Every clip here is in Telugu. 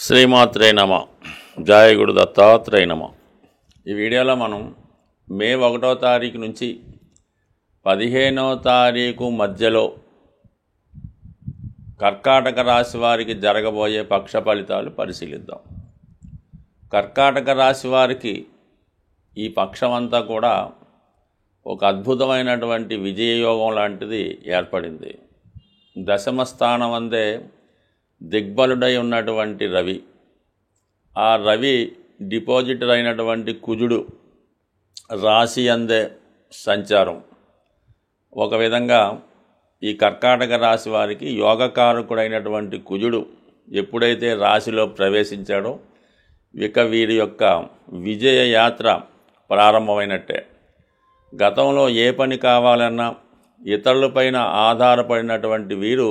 శ్రీమాత్రే నమ. జయ గురు దత్తాత్రేయ నమ. ఈ వీడియోలో మనం మే 1వ తారీఖు నుంచి 15వ తారీఖు మధ్యలో కర్కాటక రాశి వారికి జరగబోయే పక్ష ఫలితాలు పరిశీలిద్దాం. కర్కాటక రాశి వారికి ఈ పక్షమంతా కూడా ఒక అద్భుతమైనటువంటి విజయయోగం లాంటిది ఏర్పడింది. దశమ స్థానం అందే దిగ్బలుడై ఉన్నటువంటి రవి, ఆ రవి డిపాజిటర్ అయినటువంటి కుజుడు రాశి అందే సంచారం ఒక విధంగా ఈ కర్కాటక రాశి వారికి యోగకారకుడైనటువంటి కుజుడు ఎప్పుడైతే రాశిలో ప్రవేశించాడో ఇక వీరి యొక్క విజయ యాత్ర ప్రారంభమైనట్టే. గతంలో ఏ పని కావాలన్నా ఇతరులపైన ఆధారపడినటువంటి వీరు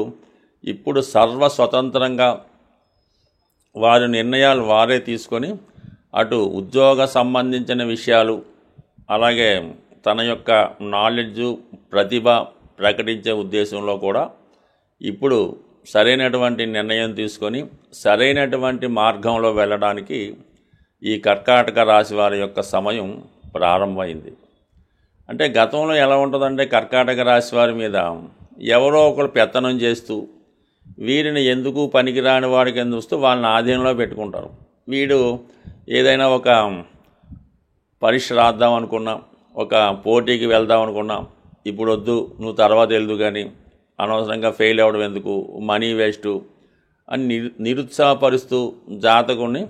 ఇప్పుడు సర్వస్వతంత్రంగా వారి నిర్ణయాలు వారే తీసుకొని అటు ఉద్యోగ సంబంధించిన విషయాలు, అలాగే తన యొక్క నాలెడ్జ్ ప్రతిభ ప్రకటించే ఉద్దేశంలో కూడా ఇప్పుడు సరైనటువంటి నిర్ణయం తీసుకొని సరైనటువంటి మార్గంలో వెళ్ళడానికి ఈ కర్కాటక రాశి వారి యొక్క సమయం ప్రారంభమైంది. అంటే గతంలో ఎలా ఉంటుందంటే కర్కాటక రాశి వారి మీద ఎవరో ఒకరు పెత్తనం చేస్తూ వీరిని ఎందుకు పనికిరాని వాడికి ఎందుకు వస్తూ వాళ్ళని ఆధీనంలో పెట్టుకుంటారు. వీడు ఏదైనా ఒక పరీక్ష రాద్దాం అనుకున్నా, ఒక పోటీకి వెళ్దాం అనుకున్నా, ఇప్పుడు వద్దు నువ్వు తర్వాత వెళ్దు కానీ అనవసరంగా ఫెయిల్ అవ్వడం ఎందుకు, మనీ వేస్టు అని నిరుత్సాహపరుస్తూ జాతకుని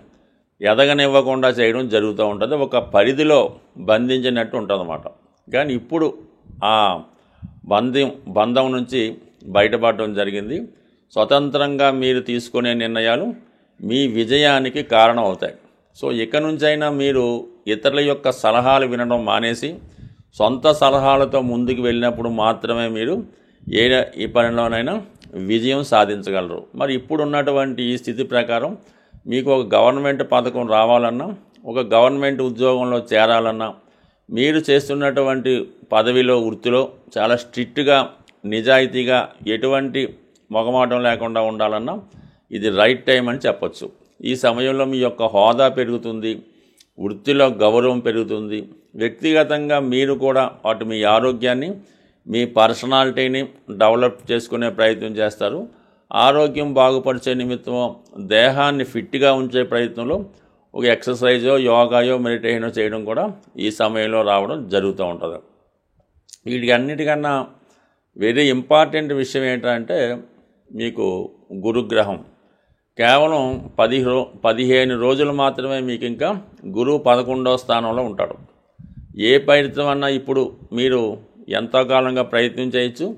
ఎదగనివ్వకుండా చేయడం జరుగుతూ ఉంటుంది. ఒక పరిధిలో బంధించినట్టు ఉంటుంది అన్నమాట. కానీ ఇప్పుడు ఆ బంధం నుంచి బయటపడడం జరిగింది. స్వతంత్రంగా మీరు తీసుకునే నిర్ణయాలు మీ విజయానికి కారణం అవుతాయి. సో ఇక నుంచైనా మీరు ఇతరుల యొక్క సలహాలు వినడం మానేసి సొంత సలహాలతో ముందుకు వెళ్ళినప్పుడు మాత్రమే మీరు ఈ పనిలోనైనా విజయం సాధించగలరు. మరి ఇప్పుడు ఉన్నటువంటి ఈ స్థితి ప్రకారం మీకు ఒక గవర్నమెంట్ పథకం రావాలన్నా, ఒక గవర్నమెంట్ ఉద్యోగంలో చేరాలన్నా, మీరు చేస్తున్నటువంటి పదవిలో వృత్తిలో చాలా స్ట్రిక్ట్గా నిజాయితీగా ఎటువంటి మొగమాటం లేకుండా ఉండాలన్నా ఇది రైట్ టైం అని చెప్పచ్చు. ఈ సమయంలో మీ యొక్క హోదా పెరుగుతుంది, వృత్తిలో గౌరవం పెరుగుతుంది. వ్యక్తిగతంగా మీరు కూడా అటు మీ ఆరోగ్యాన్ని, మీ పర్సనాలిటీని డెవలప్ చేసుకునే ప్రయత్నం చేస్తారు. ఆరోగ్యం బాగుపరిచే నిమిత్తం దేహాన్ని ఫిట్గా ఉంచే ప్రయత్నంలో ఒక ఎక్సర్సైజో, యోగాయో, మెడిటేషనో చేయడం కూడా ఈ సమయంలో రావడం జరుగుతూ ఉంటుంది. వీటికి అన్నిటికన్నా వెరీ ఇంపార్టెంట్ విషయం ఏంటంటే మీకు గురుగ్రహం కేవలం 15 రోజులు మాత్రమే మీకు ఇంకా గురువు 11వ స్థానంలో ఉంటాడు. ఏ ప్రయత్నం అన్నా ఇప్పుడు మీరు ఎంతో కాలంగా ప్రయత్నం చేయొచ్చు.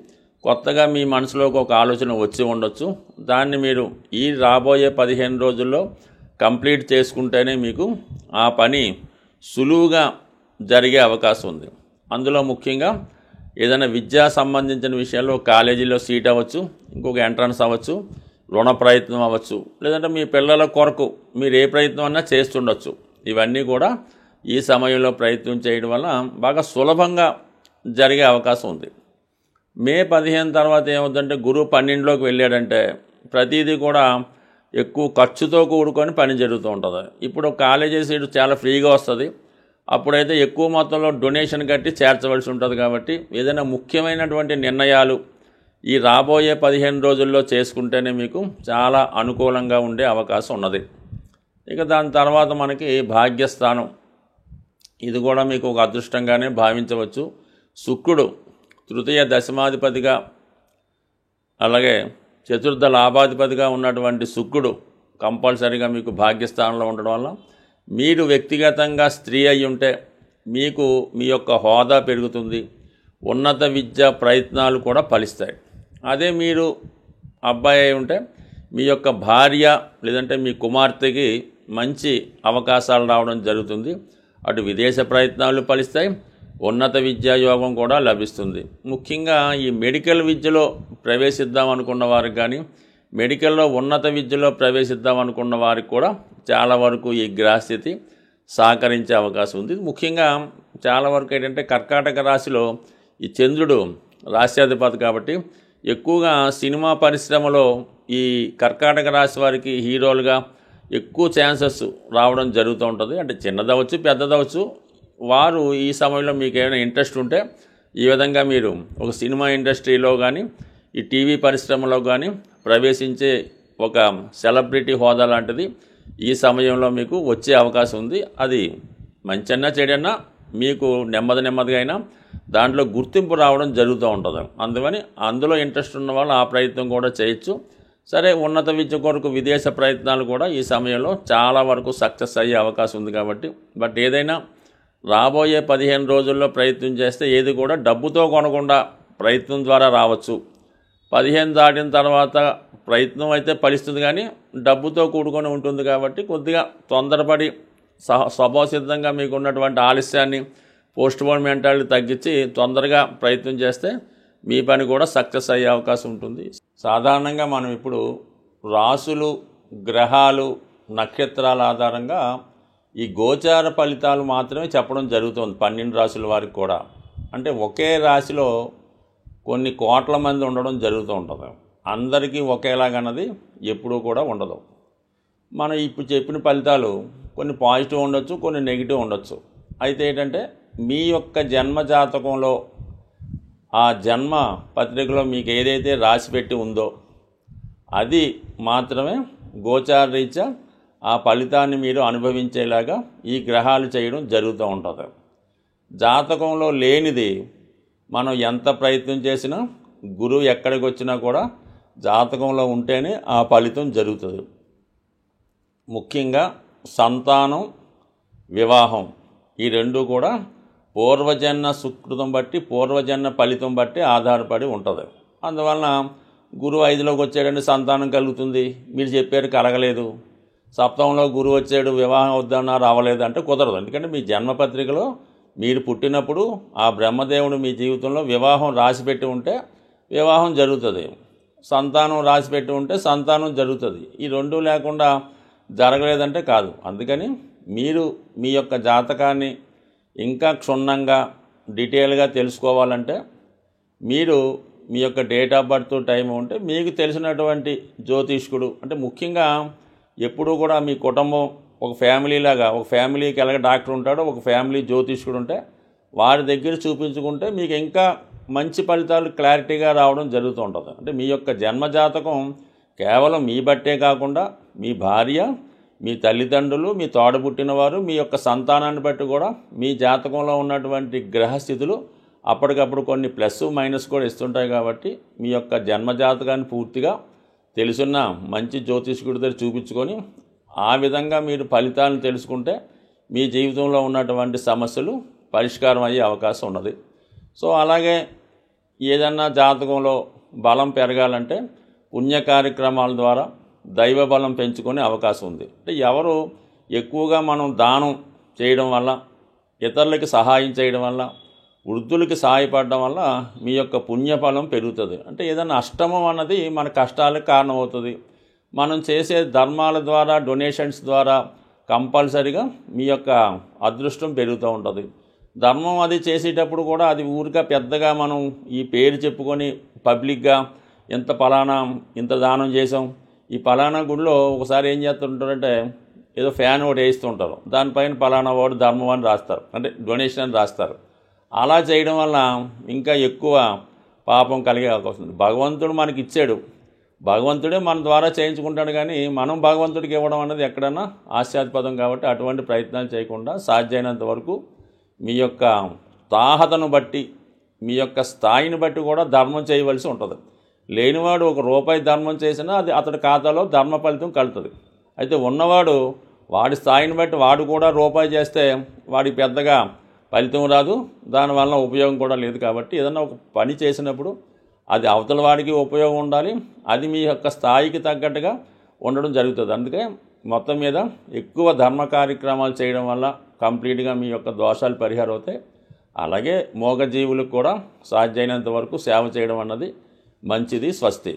కొత్తగా మీ మనసులోకి ఒక ఆలోచన వచ్చి ఉండొచ్చు. దాన్ని మీరు ఈ రాబోయే 15 రోజుల్లో కంప్లీట్ చేసుకుంటేనే మీకు ఆ పని సులువుగా జరిగే అవకాశం ఉంది. అందులో ముఖ్యంగా ఏదైనా విద్యా సంబంధించిన విషయాల్లో కాలేజీలో సీట్ అవ్వచ్చు, ఇంకొక ఎంట్రన్స్ అవ్వచ్చు, రుణ ప్రయత్నం అవ్వచ్చు, లేదంటే మీ పిల్లల కొరకు మీరు ఏ ప్రయత్నం అన్నా చేస్తుండొచ్చు. ఇవన్నీ కూడా ఈ సమయంలో ప్రయత్నం చేయడం వల్ల బాగా సులభంగా జరిగే అవకాశం ఉంది. మే 15 తర్వాత ఏమవుతుందంటే గురువు 12లోకి వెళ్ళాడంటే ప్రతిదీ కూడా ఎక్కువ ఖర్చుతో కూడుకొని పని జరుగుతూ ఉంటుంది. ఇప్పుడు కాలేజీ సీటు చాలా ఫ్రీగా వస్తుంది. అప్పుడైతే ఎక్కువ మొత్తంలో డొనేషన్ కట్టి చేర్చవలసి ఉంటుంది. కాబట్టి ఏదైనా ముఖ్యమైనటువంటి నిర్ణయాలు ఈ రాబోయే 15 రోజుల్లో చేసుకుంటేనే మీకు చాలా అనుకూలంగా ఉండే అవకాశం ఉన్నది. ఇక దాని తర్వాత మనకి భాగ్యస్థానం, ఇది కూడా మీకు ఒక అదృష్టంగానే భావించవచ్చు. శుక్రుడు తృతీయ దశమాధిపతిగా, అలాగే చతుర్థ లాభాధిపతిగా ఉన్నటువంటి శుక్రుడు కంపల్సరీగా మీకు భాగ్యస్థానంలో ఉండడం వల్ల మీరు వ్యక్తిగతంగా స్త్రీ అయి ఉంటే మీకు మీ యొక్క హోదా పెరుగుతుంది, ఉన్నత విద్యా ప్రయత్నాలు కూడా ఫలిస్తాయి. అదే మీరు అబ్బాయి అయి ఉంటే మీ యొక్క భార్య లేదంటే మీ కుమార్తెకి మంచి అవకాశాలు రావడం జరుగుతుంది. అటు విదేశ ప్రయత్నాలు ఫలిస్తాయి, ఉన్నత విద్యా యోగం కూడా లభిస్తుంది. ముఖ్యంగా ఈ మెడికల్ విద్యలో ప్రవేశిద్దాం అనుకున్న వారికి కానీ, మెడికల్లో ఉన్నత విద్యలో ప్రవేశిద్దాం అనుకున్న వారికి కూడా చాలా వరకు ఈ గ్రహస్థితి సహకరించే అవకాశం ఉంది. ముఖ్యంగా చాలా వరకు ఏంటంటే కర్కాటక రాశిలో ఈ చంద్రుడు రాశ్యాధిపతి కాబట్టి ఎక్కువగా సినిమా పరిశ్రమలో ఈ కర్కాటక రాశి వారికి హీరోలుగా ఎక్కువ ఛాన్సెస్ రావడం జరుగుతూ ఉంటుంది. అంటే చిన్నదవచ్చు పెద్దదవచ్చు. వారు ఈ సమయంలో మీకు ఏమైనా ఇంట్రెస్ట్ ఉంటే ఈ విధంగా మీరు ఒక సినిమా ఇండస్ట్రీలో కానీ ఈ టీవీ పరిశ్రమలో కానీ ప్రవేశించే ఒక సెలబ్రిటీ హోదా లాంటిది ఈ సమయంలో మీకు వచ్చే అవకాశం ఉంది. అది మంచన్నా చెడన్నా మీకు నెమ్మదిగా అయినా దాంట్లో గుర్తింపు రావడం జరుగుతూ ఉంటుంది. అందులో ఇంట్రెస్ట్ ఉన్న వాళ్ళు ఆ ప్రయత్నం కూడా చేయొచ్చు. సరే, ఉన్నత విద్య కొరకు విదేశ ప్రయత్నాలు కూడా ఈ సమయంలో చాలా వరకు సక్సెస్ అయ్యే అవకాశం ఉంది కాబట్టి, బట్ ఏదైనా రాబోయే 15 రోజుల్లో ప్రయత్నం చేస్తే ఏది కూడా డబ్బుతో కొనకుండా ప్రయత్నం ద్వారా రావచ్చు. 15 దాటిన తర్వాత ప్రయత్నం అయితే ఫలిస్తుంది, కానీ డబ్బుతో కూడుకొని ఉంటుంది కాబట్టి కొద్దిగా తొందరపడి స్వభావసిద్ధంగా మీకు ఉన్నటువంటి ఆలస్యాన్ని పోస్ట్పోన్ మెంటాలిటీ తగ్గించి తొందరగా ప్రయత్నం చేస్తే మీ పని కూడా సక్సెస్ అయ్యే అవకాశం ఉంటుంది. సాధారణంగా మనం ఇప్పుడు రాసులు, గ్రహాలు, నక్షత్రాల ఆధారంగా ఈ గోచార ఫలితాలు మాత్రమే చెప్పడం జరుగుతుంది 12 రాశుల వారికి కూడా. అంటే ఒకే రాశిలో కొన్ని కోట్ల మంది ఉండడం జరుగుతూ ఉంటుంది. అందరికీ ఒకేలాగన్నది ఎప్పుడూ కూడా ఉండదు. మనం ఇప్పుడు చెప్పిన ఫలితాలు కొన్ని పాజిటివ్ ఉండొచ్చు, కొన్ని నెగిటివ్ ఉండొచ్చు. అయితే ఏంటంటే మీ యొక్క జన్మ జాతకంలో ఆ జన్మ పత్రికలో మీకు ఏదైతే రాసి పెట్టి ఉందో అది మాత్రమే గోచార రీత్యా ఆ ఫలితాన్ని మీరు అనుభవించేలాగా ఈ గ్రహాలు చేయడం జరుగుతూ ఉంటుంది. జాతకంలో లేనిది మనం ఎంత ప్రయత్నం చేసినా, గురువు ఎక్కడికి వచ్చినా కూడా జాతకంలో ఉంటేనే ఆ ఫలితం జరుగుతుంది. ముఖ్యంగా సంతానం, వివాహం ఈ రెండు కూడా పూర్వజన్మ సుకృతం బట్టి, పూర్వజన్మ ఫలితం బట్టి ఆధారపడి ఉంటుంది. అందువలన గురువు 5లోకి వచ్చాడంటే సంతానం కలుగుతుంది, మీరు చెప్పారు కలగలేదు. సప్తమంలో గురువు వచ్చాడు, వివాహం వద్దన్నా రావలేదు అంటే కుదరదు. ఎందుకంటే మీ జన్మపత్రికలో మీరు పుట్టినప్పుడు ఆ బ్రహ్మదేవుడు మీ జీవితంలో వివాహం రాసిపెట్టి ఉంటే వివాహం జరుగుతుంది, సంతానం రాసిపెట్టి ఉంటే సంతానం జరుగుతుంది. ఈ రెండూ లేకుండా జరగలేదంటే కాదు. అందుకని మీరు మీ యొక్క జాతకాన్ని ఇంకా క్షుణ్ణంగా డీటెయిల్గా తెలుసుకోవాలంటే మీరు మీ యొక్క డేట్ ఆఫ్ బర్త్ టైం ఉంటే మీకు తెలిసినటువంటి జ్యోతిష్కుడు, అంటే ముఖ్యంగా ఎప్పుడూ కూడా మీ కుటుంబం ఒక ఫ్యామిలీలాగా, ఒక ఫ్యామిలీకి ఎలాగ డాక్టర్ ఉంటాడో ఒక ఫ్యామిలీ జ్యోతిష్కుడు ఉంటే వారి దగ్గర చూపించుకుంటే మీకు ఇంకా మంచి ఫలితాలు క్లారిటీగా రావడం జరుగుతూ ఉంటుంది. అంటే మీ యొక్క జన్మజాతకం కేవలం మీ బట్టే కాకుండా మీ భార్య, మీ తల్లిదండ్రులు, మీ తోడబుట్టినవారు, మీ యొక్క సంతానాన్ని బట్టి కూడా మీ జాతకంలో ఉన్నటువంటి గ్రహస్థితులు అప్పటికప్పుడు కొన్ని ప్లస్ మైనస్ కూడా ఇస్తుంటాయి. కాబట్టి మీ యొక్క జన్మజాతకాన్ని పూర్తిగా తెలుసున్న మంచి జ్యోతిష్కుడి దగ్గర చూపించుకొని ఆ విధంగా మీరు ఫలితాలను తెలుసుకుంటే మీ జీవితంలో ఉన్నటువంటి సమస్యలు పరిష్కారం అయ్యే అవకాశం ఉన్నది. సో అలాగే ఏదన్నా జాతకంలో బలం పెరగాలంటే పుణ్య కార్యక్రమాల ద్వారా దైవ బలం పెంచుకునే అవకాశం ఉంది. అంటే ఎవరు ఎక్కువగా మనం దానం చేయడం వల్ల, ఇతరులకి సహాయం చేయడం వల్ల, వృద్ధులకి సహాయపడడం వల్ల మీ యొక్క పుణ్యఫలం పెరుగుతుంది. అంటే ఏదైనా అష్టమం అన్నది మన కష్టాలకు కారణమవుతుంది. మనం చేసే ధర్మాల ద్వారా, డొనేషన్స్ ద్వారా కంపల్సరీగా మీ యొక్క అదృష్టం పెరుగుతూ ఉంటుంది. ధర్మం అది చేసేటప్పుడు కూడా అది ఊరిగా పెద్దగా మనం ఈ పేరు చెప్పుకొని పబ్లిక్గా ఇంత దానం చేసాం, ఈ పలానా గుడిలో ఒకసారి ఏం చేస్తుంటారంటే ఏదో ఫ్యాన్ ఒకటి వేస్తుంటారు, దానిపైన పలానా వాడు ధర్మం అని రాస్తారు, అంటే డొనేషన్ అని రాస్తారు. అలా చేయడం వల్ల ఇంకా ఎక్కువ పాపం కలిగే అవకాశం ఉంది. భగవంతుడు మనకి ఇచ్చాడు, భగవంతుడే మన ద్వారా చేయించుకుంటాడు, కానీ మనం భగవంతుడికి ఇవ్వడం అనేది ఎక్కడన్నా హాస్యాస్పదం. కాబట్టి అటువంటి ప్రయత్నాలు చేయకుండా సాధ్యమైనంత వరకు మీ యొక్క తాహతను బట్టి, మీ యొక్క స్థాయిని బట్టి కూడా ధర్మం చేయవలసి ఉంటుంది. లేనివాడు ₹1 ధర్మం చేసినా అది అతడి ఖాతాలో ధర్మ ఫలితం కలుగుతుంది. అయితే ఉన్నవాడు వాడి స్థాయిని బట్టి వాడు కూడా ₹1 చేస్తే వాడికి పెద్దగా ఫలితం రాదు, దానివల్ల ఉపయోగం కూడా లేదు. కాబట్టి ఏదన్నా ఒక పని చేసినప్పుడు అది అవతల వాడికి ఉపయోగం ఉండాలి, అది మీ యొక్క స్థాయికి తగ్గట్టుగా ఉండడం జరుగుతుంది. అందుకే మొత్తం మీద ఎక్కువ ధర్మ కార్యక్రమాలు చేయడం వల్ల కంప్లీట్గా మీ యొక్క దోషాలు పరిహారం అవుతాయి. అలాగే మూగజీవులకు కూడా సాధ్యమైనంత వరకు సేవ చేయడం అన్నది మంచిది. స్వస్తి.